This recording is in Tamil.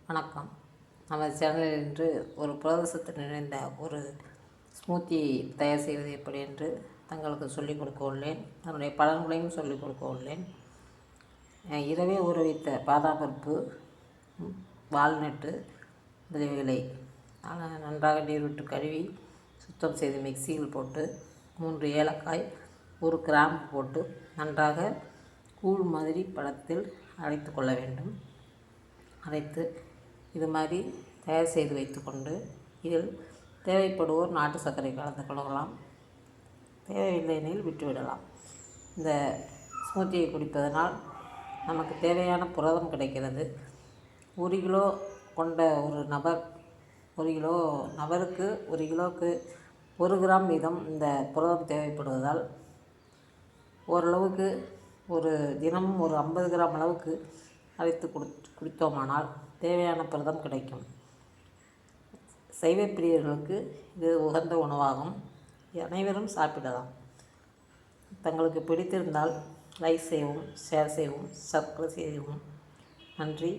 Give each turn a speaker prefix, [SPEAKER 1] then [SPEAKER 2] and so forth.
[SPEAKER 1] வணக்கம். நம்ம சேனலில் இன்று ஒரு புரதசத்து நிறைந்த ஒரு ஸ்மூத்தி தயார் செய்வது எப்படி என்று தங்களுக்கு சொல்லிக் கொடுக்க உள்ளேன். அதனுடைய பலன்களையும் சொல்லிக் கொடுக்க உள்ளேன். இரவே ஊற வைத்த பாதாம் பருப்பு, வால்நட்டு முதலியவைகளை நன்றாக நீர் விட்டு கழுவி சுத்தம் செய்து மிக்சியில் போட்டு 3 ஏலக்காய் 1 கிராம்பு போட்டு நன்றாக கூழ் மாதிரி பதத்தில் அரைத்து கொள்ள வேண்டும். அரைத்து இது மாதிரி தயார் செய்து வைத்துக்கொண்டு இதில் தேவைப்படுவோர் நாட்டு சர்க்கரை கலந்து கொள்ளலாம், தேவையில்லை எனில் விட்டுவிடலாம். இந்த ஸ்மூத்தியை குடிப்பதனால் நமக்கு தேவையான புரதம் கிடைக்கிறது. 1 கிலோ கொண்ட ஒரு நபர் 1 கிலோ நபருக்கு 1 கிலோவுக்கு 1 கிராம் வீதம் இந்த புரதம் தேவைப்படுவதால் ஓரளவுக்கு ஒரு தினமும் ஒரு 50 கிராம் அளவுக்கு அரைத்து குடித்தோமானால் தேவையான புரதம் கிடைக்கும். சைவ பிரியர்களுக்கு இது உகந்த உணவாகும். அனைவரும் சாப்பிடலாம். தங்களுக்கு பிடித்திருந்தால் லைக் செய்யவும், ஷேர் செய்யவும், சப்ஸ்கிரைப் செய்யவும். நன்றி.